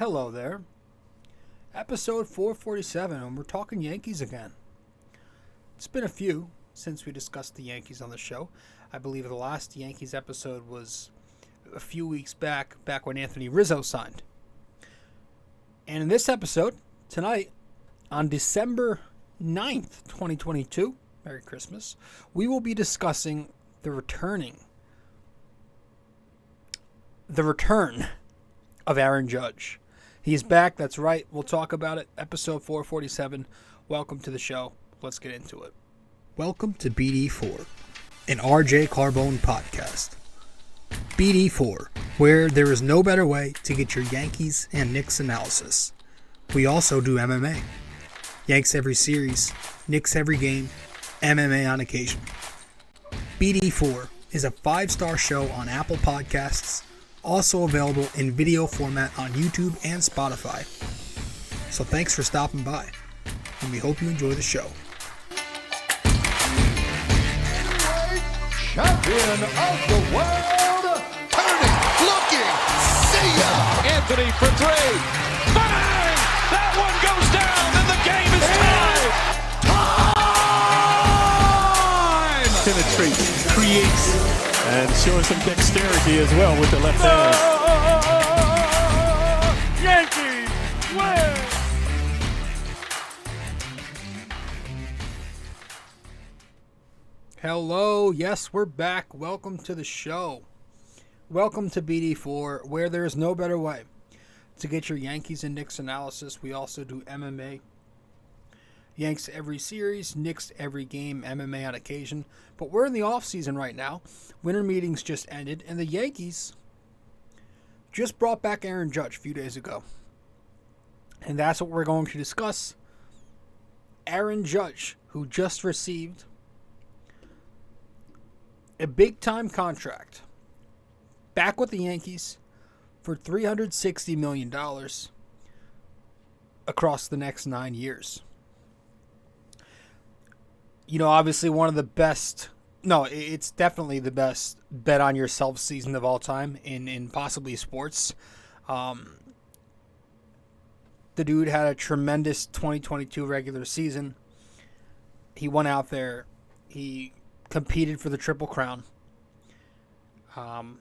Hello there. Episode 447, and we're talking Yankees again. It's been a few since we discussed the Yankees on the show. I believe the last Yankees episode was a few weeks back when Anthony Rizzo signed. And in this episode, tonight, on December 9th, 2022, Merry Christmas, we will be discussing the return of Aaron Judge. He's back, that's right. We'll talk about it. Episode 447. Welcome to the show. Let's get into it. Welcome to BD4, an RJ Carbone podcast. BD4, where there is no better way to get your Yankees and Knicks analysis. We also do MMA. Yanks every series, Knicks every game, MMA on occasion. BD4 is a 5-star show on Apple Podcasts, also available in video format on YouTube and Spotify. So thanks for stopping by, and we hope you enjoy the show. Champion of the world, turning, looking, see ya! Anthony for three, bang! That one goes down, and the game is tied! Penetrates, creates, and showing some dexterity as well with the left hand. Yankees win! Hello, yes, we're back. Welcome to the show. Welcome to BD4, where there is no better way to get your Yankees and Knicks analysis. We also do MMA. Yanks every series, Knicks every game, MMA on occasion. But we're in the offseason right now. Winter meetings just ended, and the Yankees just brought back Aaron Judge a few days ago. And that's what we're going to discuss. Aaron Judge, who just received a big-time contract back with the Yankees for $360 million across the next 9 years. You know, obviously one of the best, it's definitely the best bet on yourself season of all time in possibly sports. The dude had a tremendous 2022 regular season. He went out there. He competed for the Triple Crown. And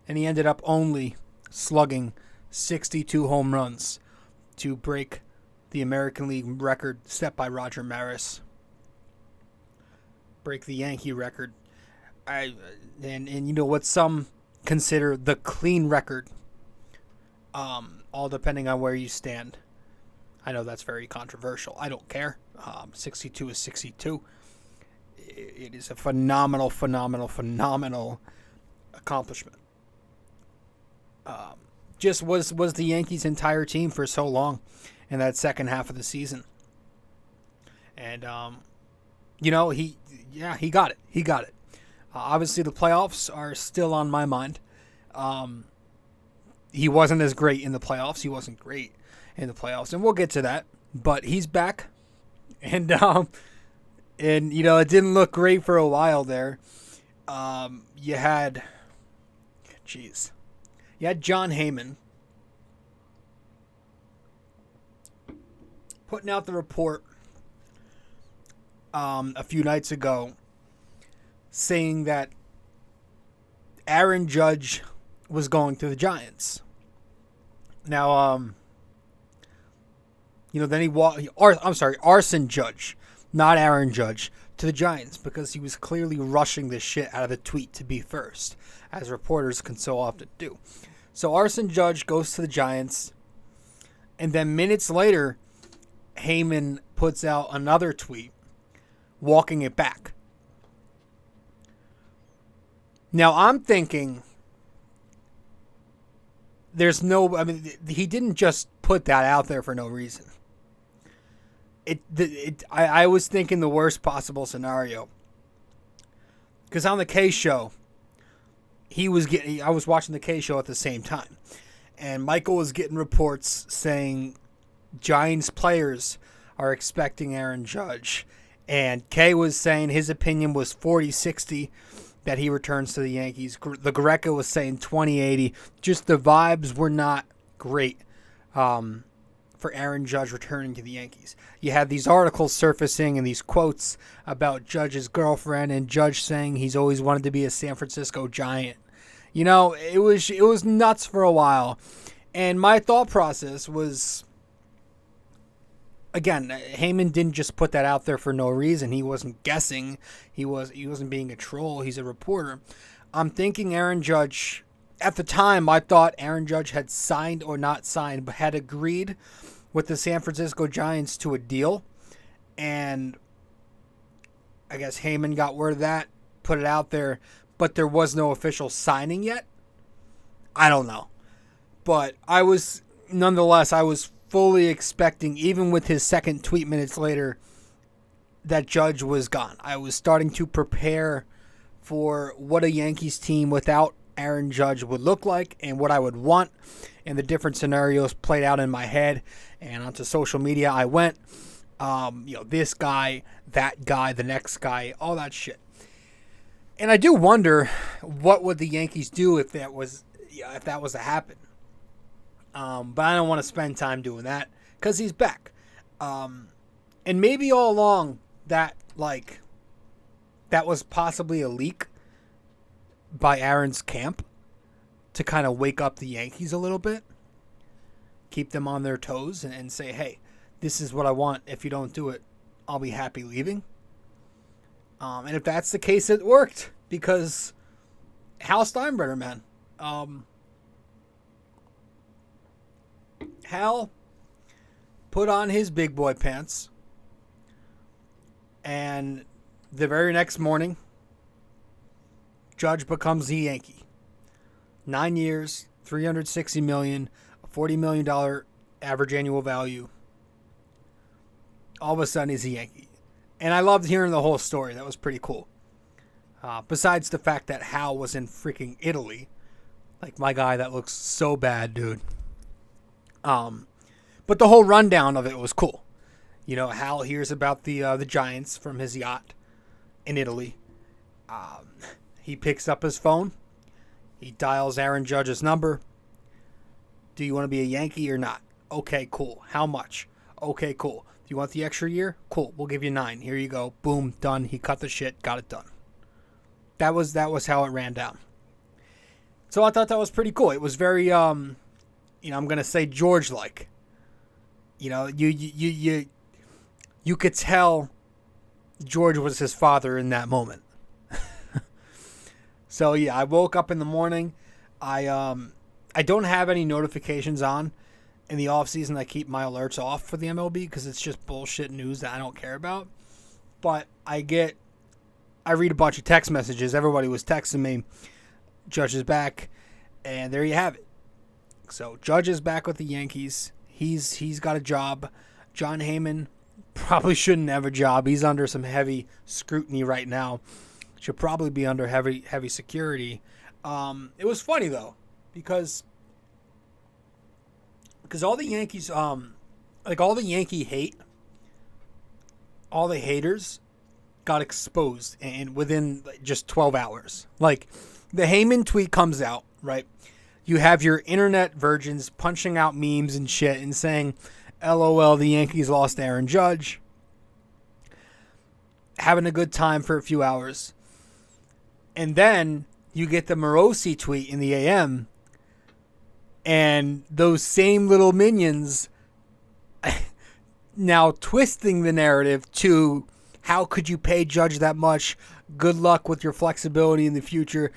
he ended up only slugging 62 home runs to break the American League record set by Roger Maris. Break the Yankee record. And you know what some consider the clean record. All depending on where you stand. I know that's very controversial. I don't care. 62 is 62. It is a phenomenal accomplishment. Just was the Yankees' entire team for so long in that second half of the season. And, he got it. He got it. Obviously, the playoffs are still on my mind. He wasn't as great in the playoffs. He wasn't great in the playoffs, and we'll get to that. But he's back, and it didn't look great for a while there. You had John Heyman putting out the report a few nights ago saying that Aaron Judge was going to the Giants. Now, then Arson Judge, not Aaron Judge, to the Giants because he was clearly rushing this shit out of the tweet to be first, as reporters can so often do. So Arson Judge goes to the Giants, and then minutes later, Heyman puts out another tweet walking it back. Now, I'm thinking he didn't just put that out there for no reason. I was thinking the worst possible scenario. Because on the K show, I was watching the K show at the same time. And Michael was getting reports saying Giants players are expecting Aaron Judge. And Kay was saying his opinion was 40-60 that he returns to the Yankees. The Greca was saying 20-80. Just the vibes were not great for Aaron Judge returning to the Yankees. You had these articles surfacing and these quotes about Judge's girlfriend and Judge saying he's always wanted to be a San Francisco Giant. You know, it was nuts for a while. And my thought process was, again, Heyman didn't just put that out there for no reason. He wasn't guessing. He wasn't being a troll. He's a reporter. I'm thinking Aaron Judge, at the time, I thought Aaron Judge had signed or not signed, but had agreed with the San Francisco Giants to a deal. And I guess Heyman got word of that, put it out there, but there was no official signing yet. I don't know. But I was fully expecting, even with his second tweet minutes later, that Judge was gone. I was starting to prepare for what a Yankees team without Aaron Judge would look like and what I would want, and the different scenarios played out in my head. And onto social media I went, this guy, that guy, the next guy, all that shit. And I do wonder what would the Yankees do if that was to happen. But I don't want to spend time doing that because he's back. And maybe all along that was possibly a leak by Aaron's camp to kind of wake up the Yankees a little bit, keep them on their toes, and say, hey, this is what I want. If you don't do it, I'll be happy leaving. And if that's the case, it worked because Hal Steinbrenner, man. Hal put on his big boy pants, and the very next morning, Judge becomes the Yankee. 9 years, $360 million, a $40 million average annual value. All of a sudden, he's a Yankee. And I loved hearing the whole story. That was pretty cool. Besides the fact that Hal was in freaking Italy. Like my guy that looks so bad, dude. But the whole rundown of it was cool. You know, Hal hears about the Giants from his yacht in Italy. He picks up his phone. He dials Aaron Judge's number. Do you want to be a Yankee or not? Okay, cool. How much? Okay, cool. Do you want the extra year? Cool. We'll give you 9. Here you go. Boom. Done. He cut the shit. Got it done. That was how it ran down. So I thought that was pretty cool. It was very, I'm going to say George-like. You know, you could tell George was his father in that moment. So yeah, I woke up in the morning. I don't have any notifications on. In the offseason, I keep my alerts off for the MLB because it's just bullshit news that I don't care about. But I read a bunch of text messages. Everybody was texting me, Judge is back, and there you have it. So Judge is back with the Yankees. He's got a job. John Heyman probably shouldn't have a job. He's under some heavy scrutiny right now. Should probably be under heavy security. It was funny though, because all the Yankees, all the Yankee hate, all the haters got exposed and within just 12 hours. Like, the Heyman tweet comes out, right? You have your internet virgins punching out memes and shit and saying, LOL, the Yankees lost Aaron Judge. Having a good time for a few hours. And then you get the Morosi tweet in the AM, and those same little minions now twisting the narrative to, how could you pay Judge that much? Good luck with your flexibility in the future.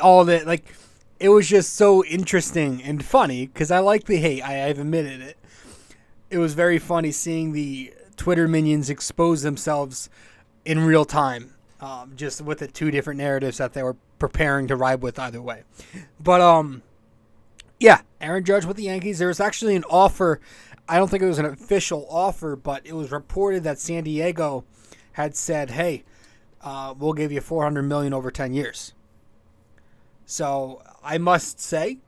All that, like, it was just so interesting and funny because I like the hate. I've admitted it. It was very funny seeing the Twitter minions expose themselves in real time, just with the two different narratives that they were preparing to ride with either way. But yeah, Aaron Judge with the Yankees. There was actually an offer. I don't think it was an official offer, but it was reported that San Diego had said, hey, we'll give you $400 million over 10 years. So I must say,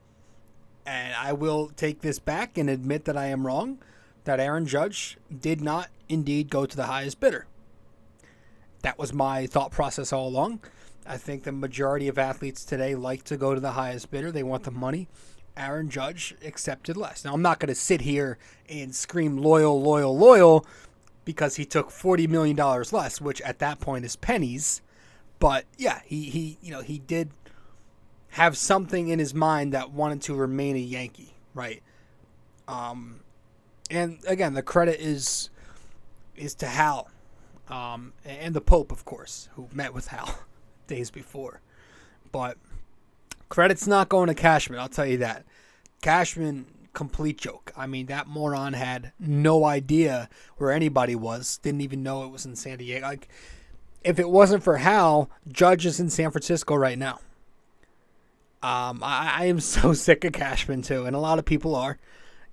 and I will take this back and admit that I am wrong, that Aaron Judge did not indeed go to the highest bidder. That was my thought process all along. I think the majority of athletes today like to go to the highest bidder. They want the money. Aaron Judge accepted less. Now, I'm not going to sit here and scream loyal because he took $40 million less, which at that point is pennies. But yeah, he did have something in his mind that wanted to remain a Yankee, right? And again, the credit is to Hal, and the Pope, of course, who met with Hal days before. But credit's not going to Cashman, I'll tell you that. Cashman, complete joke. I mean, that moron had no idea where anybody was. Didn't even know it was in San Diego. Like, if it wasn't for Hal, Judge is in San Francisco right now. I am so sick of Cashman, too, and a lot of people are.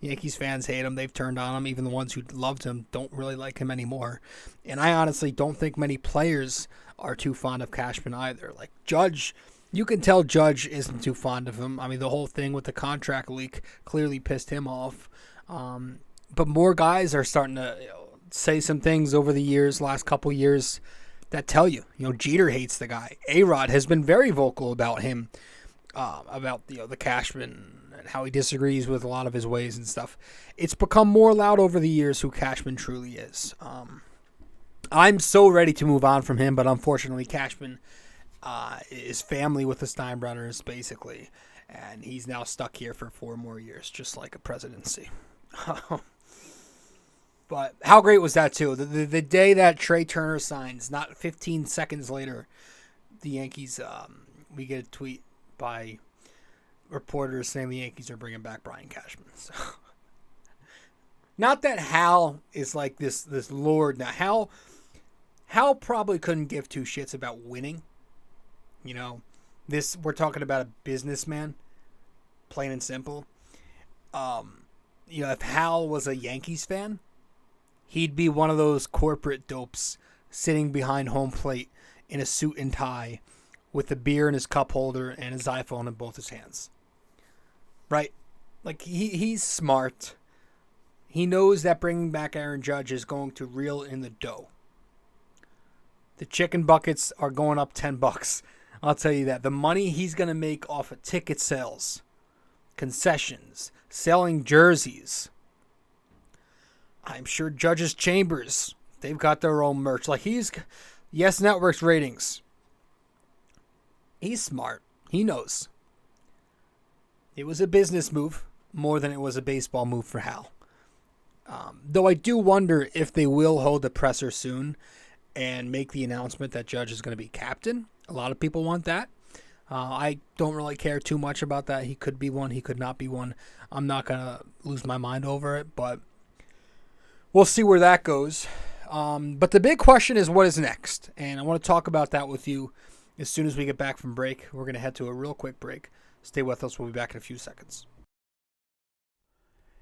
Yankees fans hate him. They've turned on him. Even the ones who loved him don't really like him anymore. And I honestly don't think many players are too fond of Cashman either. Like, Judge, you can tell Judge isn't too fond of him. I mean, the whole thing with the contract leak clearly pissed him off. But more guys are starting to say some things over the years, last couple years, that tell you. Jeter hates the guy. A-Rod has been very vocal about him, about the Cashman and how he disagrees with a lot of his ways and stuff. It's become more loud over the years who Cashman truly is. I'm so ready to move on from him, but unfortunately Cashman is family with the Steinbrenners, basically, and he's now stuck here for 4 more years, just like a presidency. But how great was that, too? The day that Trey Turner signs, not 15 seconds later, the Yankees, we get a tweet by reporters saying the Yankees are bringing back Brian Cashman. So, not that Hal is like this lord. Now, Hal probably couldn't give 2 shits about winning. We're talking about a businessman, plain and simple. If Hal was a Yankees fan, he'd be one of those corporate dopes sitting behind home plate in a suit and tie with a beer in his cup holder and his iPhone in both his hands. Right? Like, he's smart. He knows that bringing back Aaron Judge is going to reel in the dough. The chicken buckets are going up $10. I'll tell you that. The money he's going to make off of ticket sales, concessions, selling jerseys. I'm sure Judge's Chambers, they've got their own merch. Like, Yes Network's ratings. He's smart. He knows. It was a business move more than it was a baseball move for Hal. Though I do wonder if they will hold a presser soon and make the announcement that Judge is going to be captain. A lot of people want that. I don't really care too much about that. He could be one. He could not be one. I'm not going to lose my mind over it, but we'll see where that goes. But the big question is, what is next? And I want to talk about that with you as soon as we get back from break. We're going to head to a real quick break. Stay with us. We'll be back in a few seconds.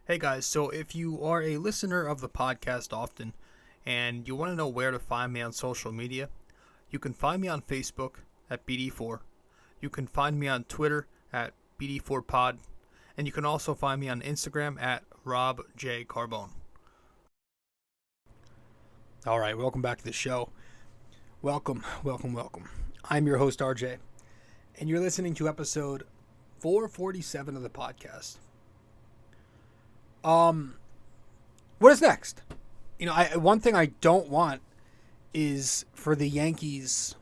Hey guys, so if you are a listener of the podcast often and you want to know where to find me on social media, you can find me on Facebook at BD4. You can find me on Twitter at BD4Pod. And you can also find me on Instagram at Rob J. Carbone. All right, welcome back to the show. Welcome. I'm your host, RJ, and you're listening to episode 447 of the podcast. What is next? One thing I don't want is for the Yankees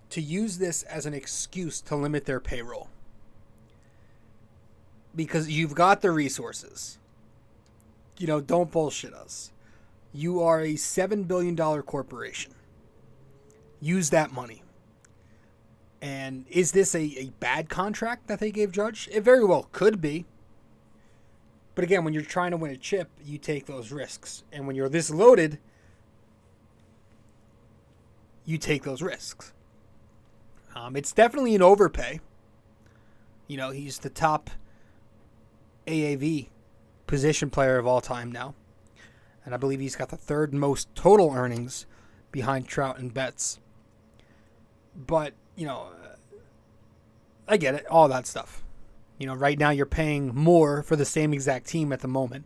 to use this as an excuse to limit their payroll. Because you've got the resources. Don't bullshit us. You are a $7 billion corporation. Use that money. And is this a bad contract that they gave Judge? It very well could be. But again, when you're trying to win a chip, you take those risks. And when you're this loaded, you take those risks. It's definitely an overpay. He's the top AAV position player of all time now. And I believe he's got the 3rd most total earnings behind Trout and Betts. But, I get it. All that stuff. Right now you're paying more for the same exact team at the moment.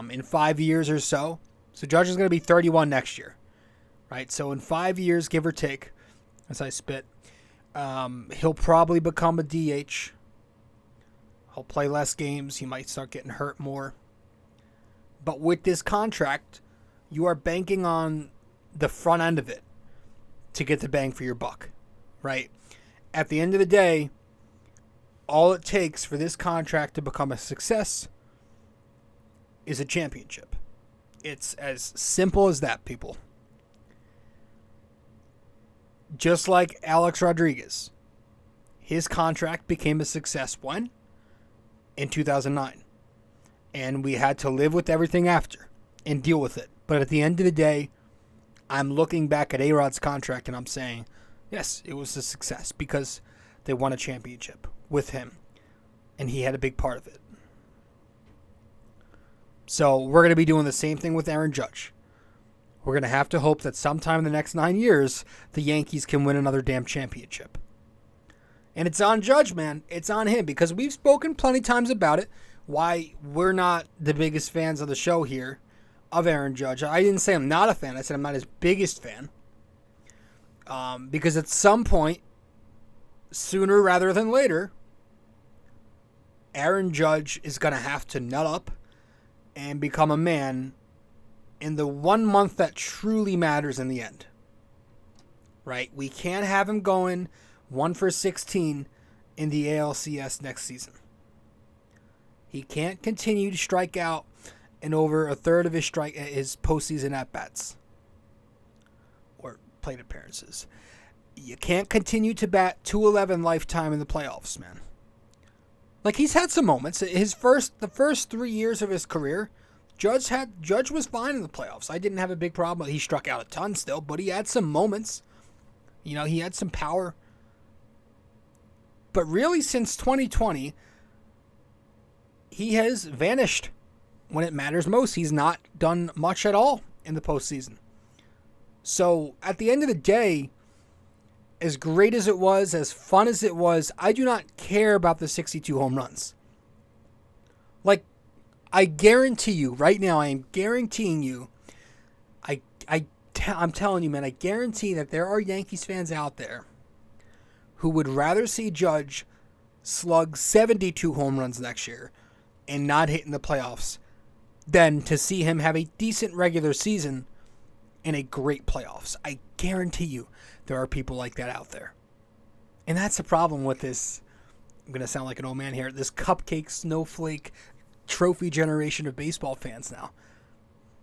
In 5 years or so. So Judge is going to be 31 next year. Right? So in 5 years, give or take, as I spit, he'll probably become a DH. He'll play less games. He might start getting hurt more. But with this contract, you are banking on the front end of it to get the bang for your buck, right? At the end of the day, all it takes for this contract to become a success is a championship. It's as simple as that, people. Just like Alex Rodriguez, his contract became a success when? In 2009. And we had to live with everything after and deal with it. But at the end of the day, I'm looking back at A-Rod's contract and I'm saying, yes, it was a success because they won a championship with him. And he had a big part of it. So we're going to be doing the same thing with Aaron Judge. We're going to have to hope that sometime in the next 9 years, the Yankees can win another damn championship. And it's on Judge, man. It's on him because we've spoken plenty times about it. Why we're not the biggest fans of the show here of Aaron Judge. I didn't say I'm not a fan. I said I'm not his biggest fan. Because at some point, sooner rather than later, Aaron Judge is going to have to nut up and become a man in the 1 month that truly matters in the end. Right? We can't have him going 1 for 16 in the ALCS next season. He can't continue to strike out in over a third of his postseason at-bats or plate appearances. You can't continue to bat .211 lifetime in the playoffs, man. Like, he's had some moments. The first 3 years of his career, Judge was fine in the playoffs. I didn't have a big problem. He struck out a ton still, but he had some moments. You know, he had some power. But really, since 2020, he has vanished when it matters most. He's not done much at all in the postseason. So, at the end of the day, as great as it was, as fun as it was, I do not care about the 62 home runs. Like, I guarantee you, right now, I am guaranteeing you, I'm telling you, man, I guarantee that there are Yankees fans out there who would rather see Judge slug 72 home runs next year and not hit in the playoffs than to see him have a decent regular season and a great playoffs. I guarantee you there are people like that out there. And that's the problem with this, I'm going to sound like an old man here, this cupcake, snowflake, trophy generation of baseball fans now.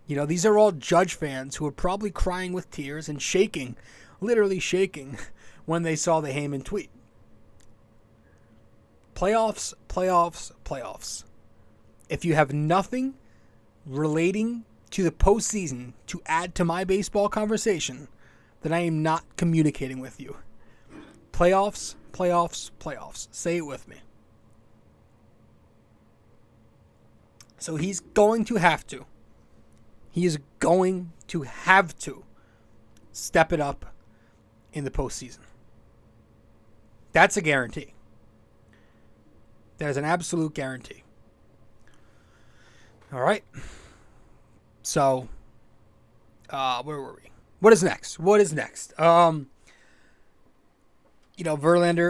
You know, these are all Judge fans who are probably crying with tears and shaking, literally shaking, when they saw the Heyman tweet. Playoffs, playoffs, playoffs. If you have nothing relating to the postseason to add to my baseball conversation, then I am not communicating with you. Playoffs, playoffs, playoffs. Say it with me. So he's going to have to. He is going to have to step it up in the postseason. That's a guarantee. That is an absolute guarantee. All right. So, where were we? What is next? Verlander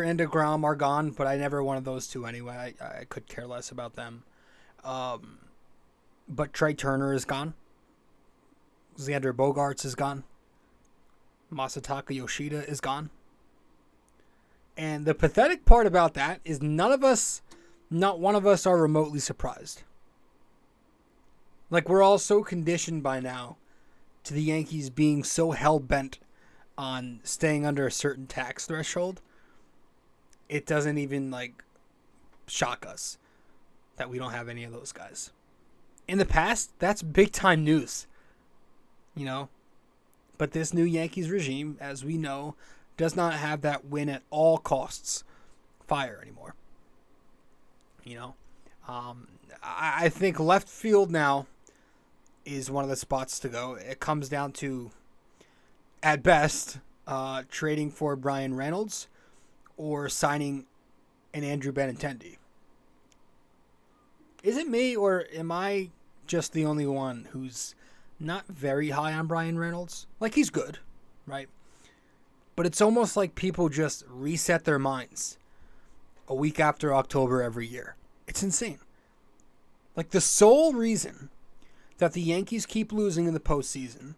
and DeGrom are gone, but I never wanted those two anyway. I could care less about them. But Trey Turner is gone. Xander Bogaerts is gone. Masataka Yoshida is gone. And the pathetic part about that is not one of us are remotely surprised. Like, we're all so conditioned by now to the Yankees being so hell-bent on staying under a certain tax threshold. It doesn't even, shock us that we don't have any of those guys. In the past, that's big-time news. You know? But this new Yankees regime, as we know, does not have that win at all costs fire anymore. You know? I think left field now is one of the spots to go. It comes down to, at best, trading for Brian Reynolds or signing an Andrew Benintendi. Is it me, or am I just the only one who's not very high on Brian Reynolds? Like, he's good, right? But it's almost like people just reset their minds a week after October every year. It's insane. Like, the sole reason that the Yankees keep losing in the postseason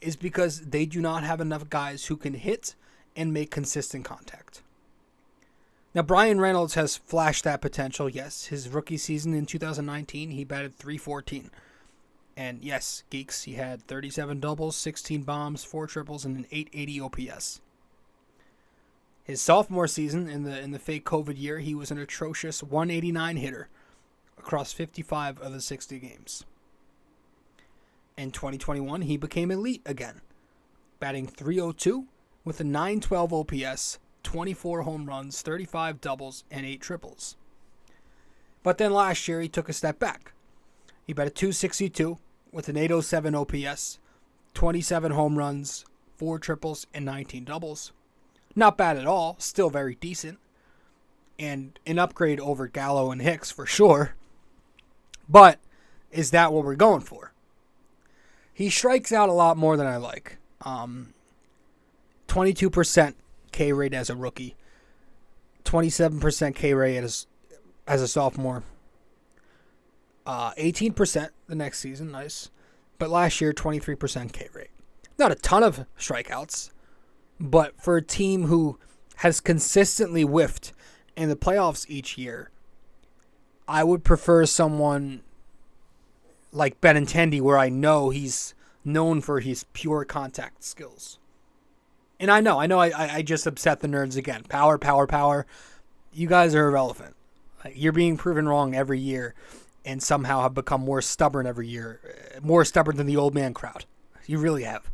is because they do not have enough guys who can hit and make consistent contact. Now, Brian Reynolds has flashed that potential, yes. His rookie season in 2019, he batted .314. And yes, geeks, he had 37 doubles, 16 bombs, 4 triples, and an .880 OPS. His sophomore season, in the fake COVID year, he was an atrocious 189 hitter across 55 of the 60 games. In 2021, he became elite again, batting .302 with a .912 OPS, 24 home runs, 35 doubles, and 8 triples. But then last year, he took a step back. He batted .262 with an .807 OPS, 27 home runs, 4 triples, and 19 doubles. Not bad at all, still very decent. And an upgrade over Gallo and Hicks for sure. But is that what we're going for? He strikes out a lot more than I like. 22% K rate as a rookie. 27% K rate as a sophomore. 18% the next season, nice. But last year, 23% K rate. Not a ton of strikeouts, but for a team who has consistently whiffed in the playoffs each year, I would prefer someone like Benintendi, where I know he's known for his pure contact skills. And I know I just upset the nerds again. Power. You guys are irrelevant. You're being proven wrong every year and somehow have become more stubborn every year. More stubborn than the old man crowd. You really have.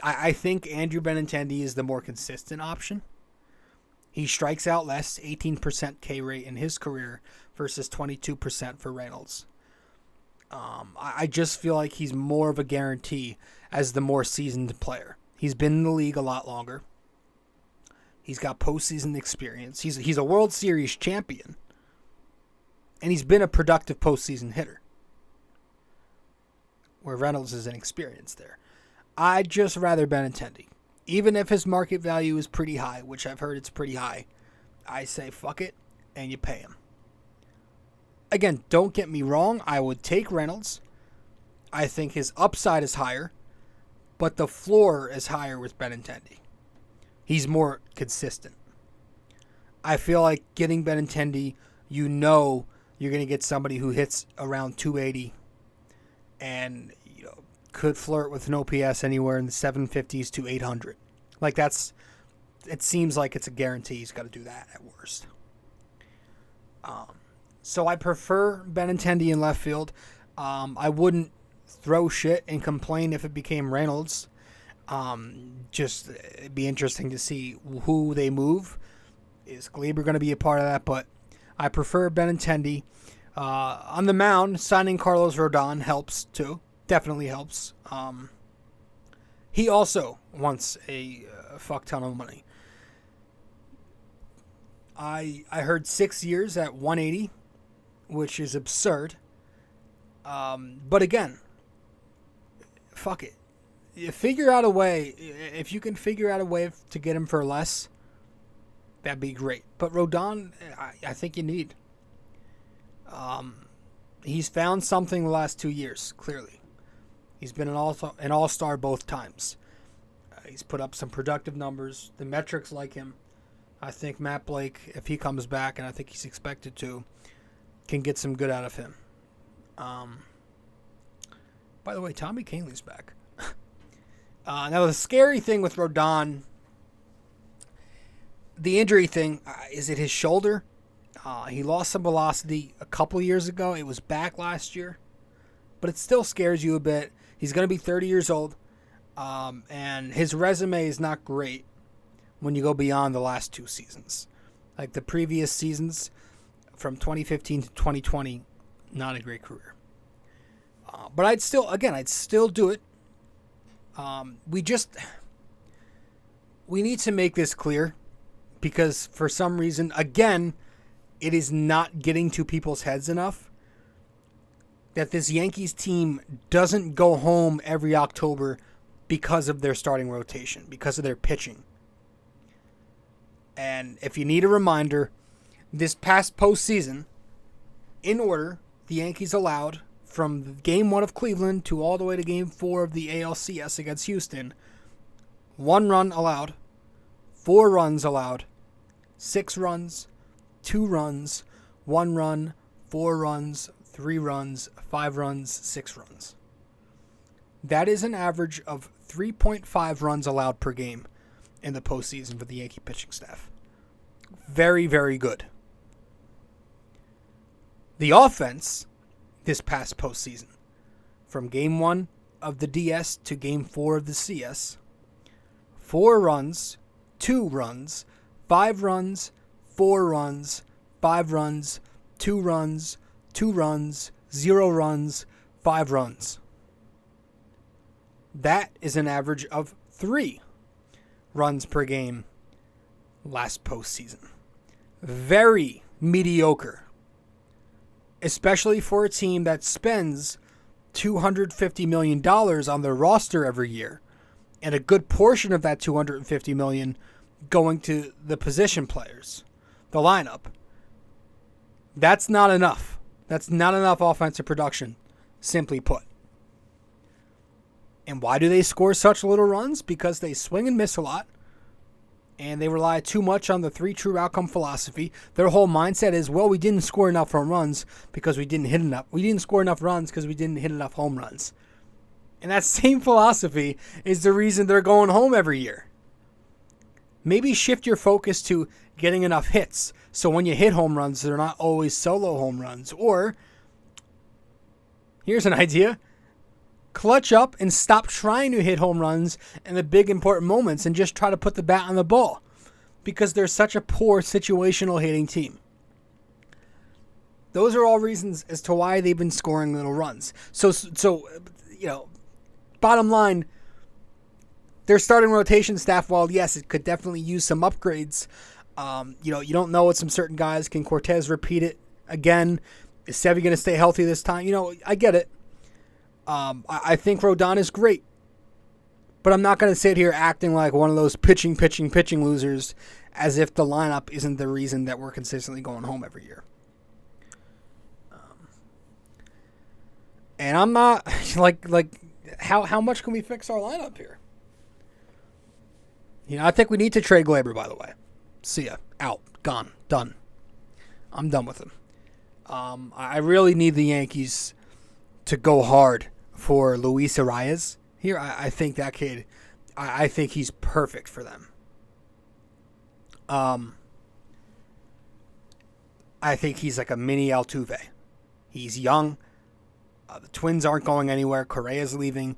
I think Andrew Benintendi is the more consistent option. He strikes out less, 18% K rate in his career versus 22% for Reynolds. I just feel like he's more of a guarantee as the more seasoned player. He's been in the league a lot longer. He's got postseason experience. He's a World Series champion. And he's been a productive postseason hitter. Where Reynolds is inexperienced there. I'd just rather Benintendi. Even if his market value is pretty high, which I've heard it's pretty high, I say fuck it, and you pay him. Again, don't get me wrong, I would take Reynolds. I think his upside is higher, but the floor is higher with Benintendi. He's more consistent. I feel like getting Benintendi, you know you're going to get somebody who hits around 280 and could flirt with an OPS anywhere in the 750s to 800. It seems like it's a guarantee he's got to do that at worst. So I prefer Benintendi in left field. I wouldn't throw shit and complain if it became Reynolds. It'd be interesting to see who they move. Is Glaber going to be a part of that? But I prefer Benintendi. On the mound, signing Carlos Rodon helps too. Definitely helps. He also wants a fuck ton of money. I heard 6 years at 180, which is absurd. But again, fuck it. Figure out a way. If you can figure out a way to get him for less, that'd be great. But Rodon, I think you need. He's found something the last 2 years, clearly. He's been an all-star both times. He's put up some productive numbers. The metrics like him. I think Matt Blake, if he comes back, and I think he's expected to, can get some good out of him. By the way, Tommy Kahnle's back. Now, the scary thing with Rodon, the injury thing, is it his shoulder? He lost some velocity a couple years ago. It was back last year. But it still scares you a bit. He's going to be 30 years old. And his resume is not great when you go beyond the last 2 seasons. Like the previous seasons from 2015 to 2020, not a great career. But I'd still do it. We need to make this clear because for some reason, again, it is not getting to people's heads enough that this Yankees team doesn't go home every October because of their starting rotation, because of their pitching. And if you need a reminder, this past postseason, in order, the Yankees allowed from Game 1 of Cleveland to all the way to Game 4 of the ALCS against Houston, 1 run allowed, 4 runs allowed, 6 runs, 2 runs, 1 run, 4 runs, 3 runs, 5 runs, 6 runs. That is an average of 3.5 runs allowed per game in the postseason for the Yankee pitching staff. Very, very good. The offense this past postseason, from Game 1 of the DS to Game 4 of the CS, 4 runs, 2 runs, 5 runs, 4 runs, 5 runs, 2 runs, 2 runs, 0 runs, 5 runs. That is an average of 3 runs per game last postseason. Very mediocre, especially for a team that spends $250 million on their roster every year, and a good portion of that $250 million going to the position players, the lineup. That's not enough. That's not enough offensive production, simply put. And why do they score such little runs? Because they swing and miss a lot, and they rely too much on the 3 true outcome philosophy. Their whole mindset is, well, we didn't score enough home runs because we didn't hit enough. We didn't score enough runs because we didn't hit enough home runs. And that same philosophy is the reason they're going home every year. Maybe shift your focus to getting enough hits, so when you hit home runs, they're not always solo home runs. Or, here's an idea. Clutch up and stop trying to hit home runs in the big important moments and just try to put the bat on the ball, because they're such a poor situational hitting team. Those are all reasons as to why they've been scoring little runs. So bottom line, their starting rotation staff, while yes, it could definitely use some upgrades. You don't know what some certain guys. Can Cortez repeat it again? Is Sevy going to stay healthy this time? I get it. I think Rodon is great, but I'm not going to sit here acting like one of those pitching losers as if the lineup isn't the reason that we're consistently going home every year. And I'm not how much can we fix our lineup here? I think we need to trade Glaber, by the way. See ya. Out. Gone. Done. I'm done with him. I really need the Yankees to go hard for Luis Arias here. I think that kid, I think he's perfect for them. I think he's like a mini Altuve. He's young. The Twins aren't going anywhere. Correa's leaving.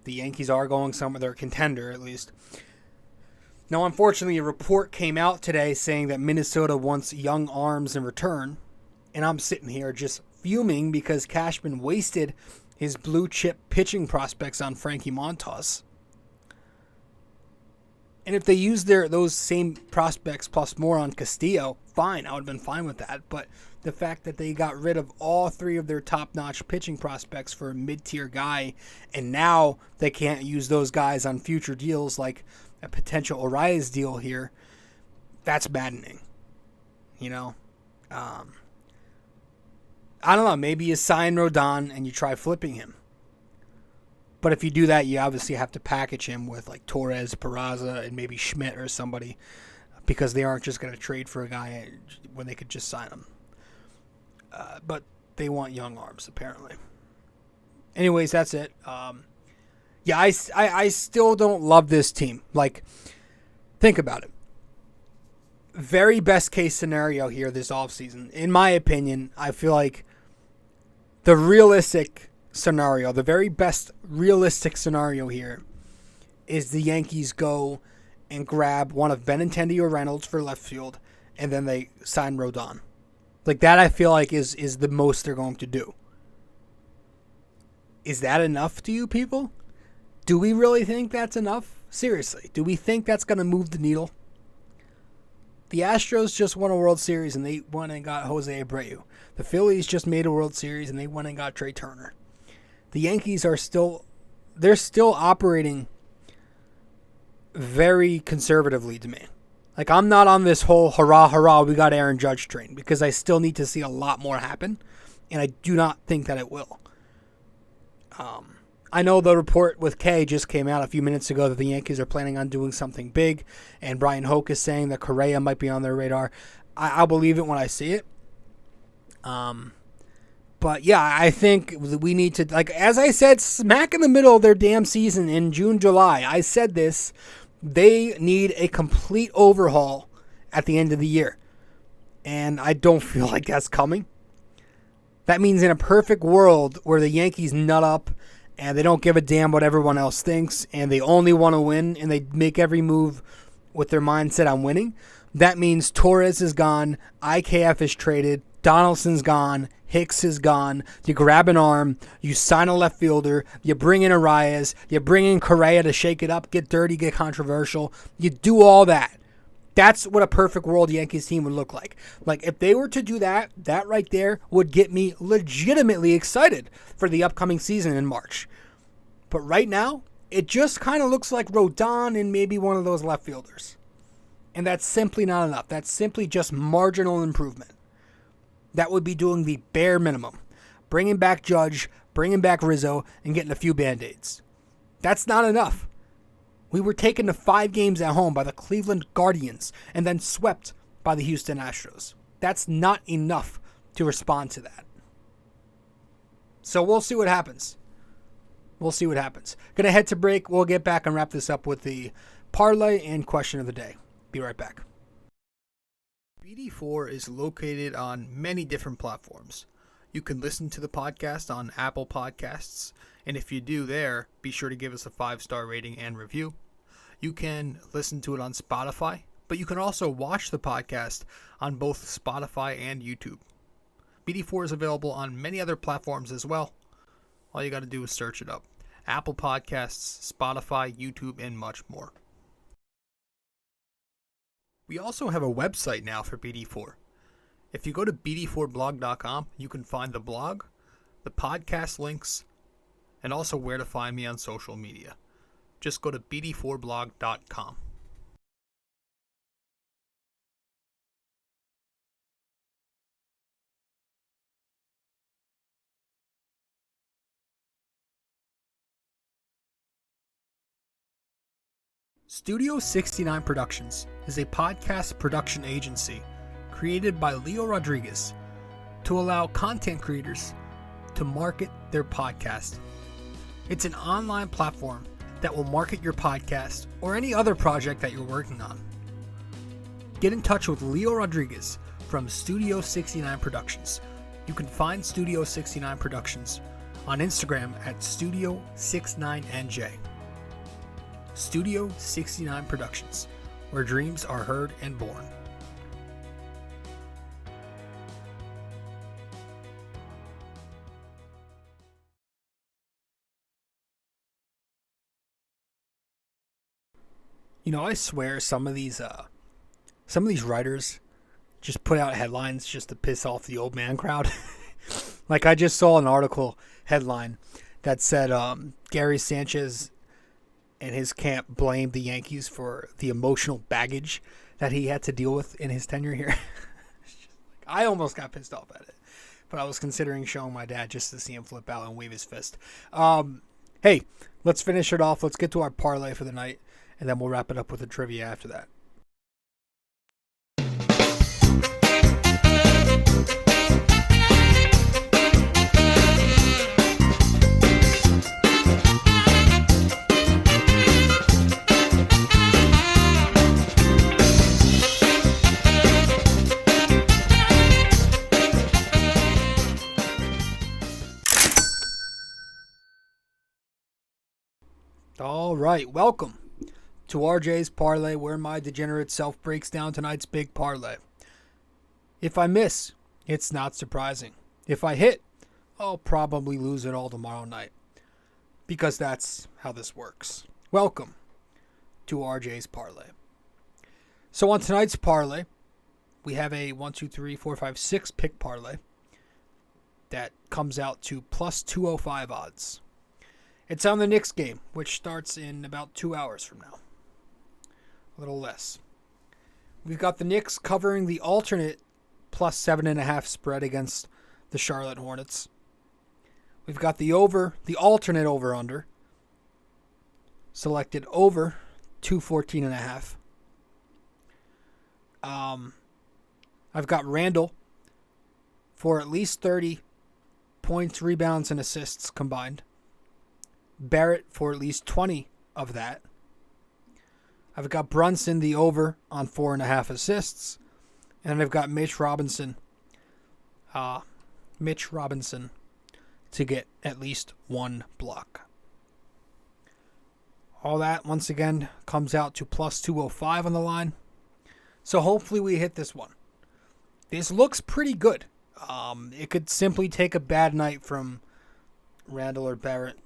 The Yankees are going somewhere. They're a contender, at least. Now, unfortunately, a report came out today saying that Minnesota wants young arms in return. And I'm sitting here just fuming because Cashman wasted his blue chip pitching prospects on Frankie Montas. And if they used those same prospects plus more on Castillo, fine, I would have been fine with that. But the fact that they got rid of all 3 of their top-notch pitching prospects for a mid-tier guy, and now they can't use those guys on future deals like a potential Arias deal here, that's maddening. I don't know, maybe you sign Rodon and you try flipping him. But if you do that, you obviously have to package him with like Torres, Peraza, and maybe Schmidt or somebody, because they aren't just going to trade for a guy when they could just sign him. But they want young arms, apparently. Anyways, that's it. I still don't love this team. Like, think about it. Very best case scenario here this offseason. In my opinion, I feel like the realistic scenario, the very best realistic scenario here is the Yankees go and grab one of Benintendi or Reynolds for left field, and then they sign Rodon. Like, that I feel like is the most they're going to do. Is that enough to you people? Do we really think that's enough? Seriously, do we think that's going to move the needle? The Astros just won a World Series and they went and got Jose Abreu. The Phillies just made a World Series and they went and got Trey Turner. The Yankees are still operating very conservatively to me. Like, I'm not on this whole hurrah, we got Aaron Judge train, because I still need to see a lot more happen, and I do not think that it will. I know the report with Kay just came out a few minutes ago that the Yankees are planning on doing something big, and Brian Hoke is saying that Correa might be on their radar. I'll believe it when I see it. But yeah, I think we need to, like, as I said, smack in the middle of their damn season in June, July, I said this, they need a complete overhaul at the end of the year. And I don't feel like that's coming. That means in a perfect world where the Yankees nut up and they don't give a damn what everyone else thinks and they only want to win and they make every move with their mindset on winning, that means Torres is gone, IKF is traded, Donaldson's gone, Hicks is gone, you grab an arm, you sign a left fielder, you bring in Arias, you bring in Correa to shake it up, get dirty, get controversial, you do all that. That's what a perfect world Yankees team would look like. Like, if they were to do that, that right there would get me legitimately excited for the upcoming season in March. But right now, it just kind of looks like Rodon and maybe one of those left fielders. And that's simply not enough. That's simply just marginal improvement. That would be doing the bare minimum. Bringing back Judge, bringing back Rizzo, and getting a few Band-Aids. That's not enough. We were taken to 5 games at home by the Cleveland Guardians and then swept by the Houston Astros. That's not enough to respond to that. So we'll see what happens. We'll see what happens. Going to head to break. We'll get back and wrap this up with the parlay and question of the day. Be right back. BD4 is located on many different platforms. You can listen to the podcast on Apple Podcasts, and if you do there, be sure to give us a 5-star rating and review. You can listen to it on Spotify, but you can also watch the podcast on both Spotify and YouTube. BD4 is available on many other platforms as well. All you got to do is search it up. Apple Podcasts, Spotify, YouTube, and much more. We also have a website now for BD4. If you go to BD4blog.com, you can find the blog, the podcast links, and also where to find me on social media. Just go to BD4blog.com. Studio 69 Productions is a podcast production agency created by Leo Rodriguez to allow content creators to market their podcast. It's an online platform that will market your podcast or any other project that you're working on. Get in touch with Leo Rodriguez from Studio 69 Productions. You can find Studio 69 Productions on Instagram at Studio69NJ. Studio 69 Productions, where dreams are heard and born. You know, I swear some of these writers just put out headlines just to piss off the old man crowd. Like, I just saw an article headline that said Gary Sanchez and his camp blamed the Yankees for the emotional baggage that he had to deal with in his tenure here. I almost got pissed off at it, but I was considering showing my dad just to see him flip out and wave his fist. Hey, let's finish it off. Let's get to our parlay for the night, and then we'll wrap it up with a trivia after that. All right, welcome to RJ's Parlay, where my degenerate self breaks down tonight's big parlay. If I miss, it's not surprising. If I hit, I'll probably lose it all tomorrow night, because that's how this works. Welcome to RJ's Parlay. So on tonight's parlay, we have a 1, 2, 3, 4, 5, 6 pick parlay that comes out to plus 205 odds. It's on the Knicks game, which starts in about 2 hours from now. A little less. We've got the Knicks covering the alternate plus 7.5 spread against the Charlotte Hornets. We've got the alternate over-under, selected over 214.5. I've got Randall for at least 30 points, rebounds, and assists combined. Barrett for at least 20 of that. I've got Brunson, the over, on 4.5 assists. And I've got Mitch Robinson to get at least 1 block. All that, once again, comes out to plus 205 on the line. So hopefully we hit this one. This looks pretty good. It could simply take a bad night from Randall or Barrett,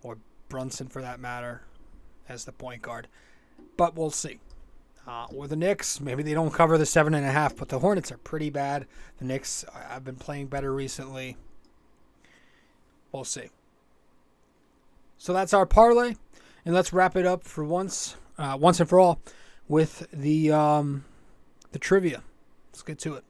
or Brunson for that matter, as the point guard. But we'll see. Or the Knicks, maybe they don't cover the 7.5, but the Hornets are pretty bad. The Knicks have been playing better recently. We'll see. So that's our parlay, and let's wrap it up for once and for all, with the trivia. Let's get to it.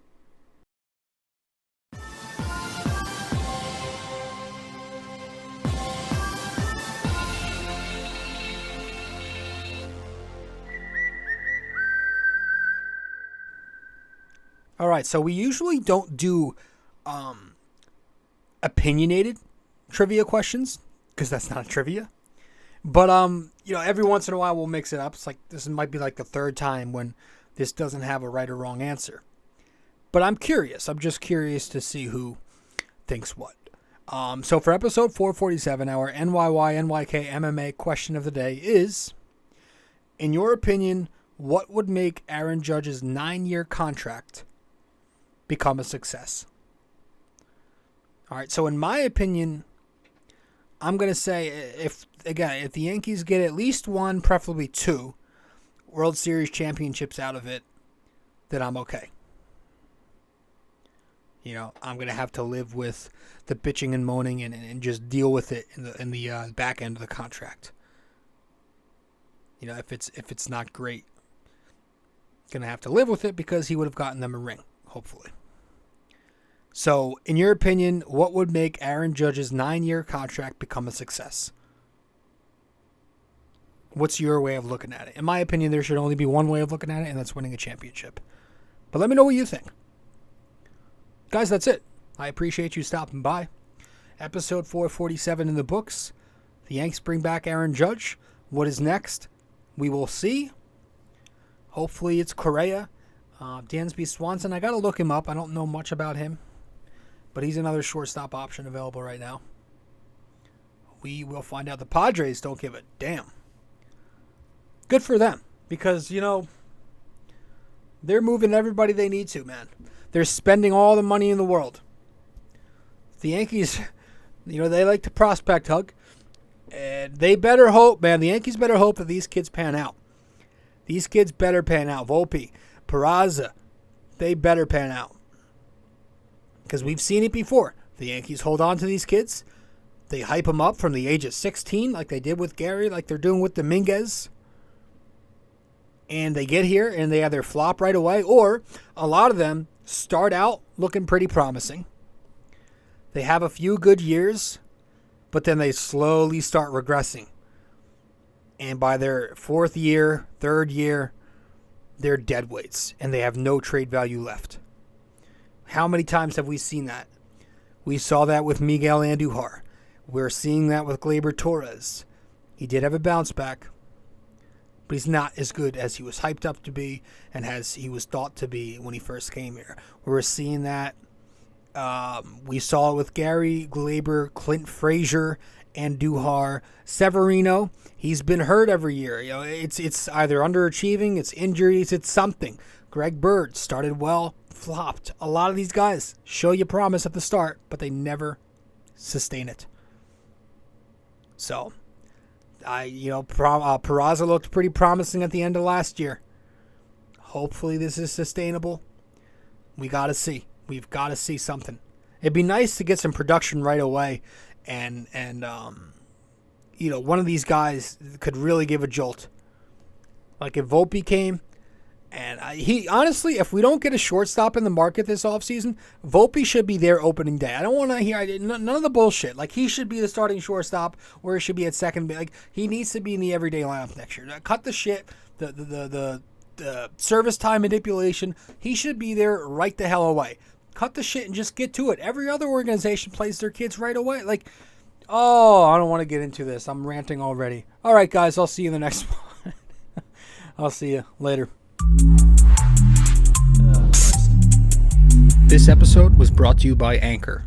All right, so we usually don't do opinionated trivia questions because that's not a trivia. But every once in a while we'll mix it up. It's like this might be like the third time when this doesn't have a right or wrong answer. But I'm curious. I'm just curious to see who thinks what. So for episode 447, our NYY-NYK-MMA question of the day is, in your opinion, what would make Aaron Judge's 9-year contract become a success? All right, so in my opinion, I'm going to say if the Yankees get at least 1, preferably 2, World Series championships out of it, then I'm okay. I'm going to have to live with the bitching and moaning and just deal with it in the back end of the contract. If it's not great, going to have to live with it because he would have gotten them a ring, hopefully. So, in your opinion, what would make Aaron Judge's 9-year contract become a success? What's your way of looking at it? In my opinion, there should only be one way of looking at it, and that's winning a championship. But let me know what you think. Guys, that's it. I appreciate you stopping by. Episode 447 in the books. The Yanks bring back Aaron Judge. What is next? We will see. Hopefully it's Correa. Dansby Swanson, I got to look him up. I don't know much about him. But he's another shortstop option available right now. We will find out. The Padres don't give a damn. Good for them. Because, they're moving everybody they need to, man. They're spending all the money in the world. The Yankees, they like to prospect hug. And they better hope, man. The Yankees better hope that these kids pan out. These kids better pan out. Volpe, Peraza, they better pan out. Because we've seen it before. The Yankees hold on to these kids. They hype them up from the age of 16 like they did with Gary, like they're doing with Dominguez. And they get here and they either flop right away, or a lot of them start out looking pretty promising. They have a few good years, but then they slowly start regressing. And by their 4th year, 3rd year, they're dead weights and they have no trade value left. How many times have we seen that? We saw that with Miguel Andujar. We're seeing that with Gleyber Torres. He did have a bounce back, but he's not as good as he was hyped up to be and as he was thought to be when he first came here. We're seeing that. We saw it with Gary, Gleyber, Clint Frazier, Andujar, Severino. He's been hurt every year. It's either underachieving, it's injuries, it's something. Greg Bird started well, flopped. A lot of these guys show you promise at the start, but they never sustain it. So, Peraza looked pretty promising at the end of last year. Hopefully this is sustainable. We've got to see something. It'd be nice to get some production right away, and one of these guys could really give a jolt. Like if Volpe came, And he honestly, if we don't get a shortstop in the market this offseason, Volpe should be there opening day. I don't want to hear none of the bullshit. Like, he should be the starting shortstop, or he should be at second. Like, he needs to be in the everyday lineup next year. Cut the shit, the service time manipulation. He should be there right the hell away. Cut the shit and just get to it. Every other organization plays their kids right away. Like, oh, I don't want to get into this. I'm ranting already. All right, guys, I'll see you in the next one. I'll see you later. This episode was brought to you by Anchor.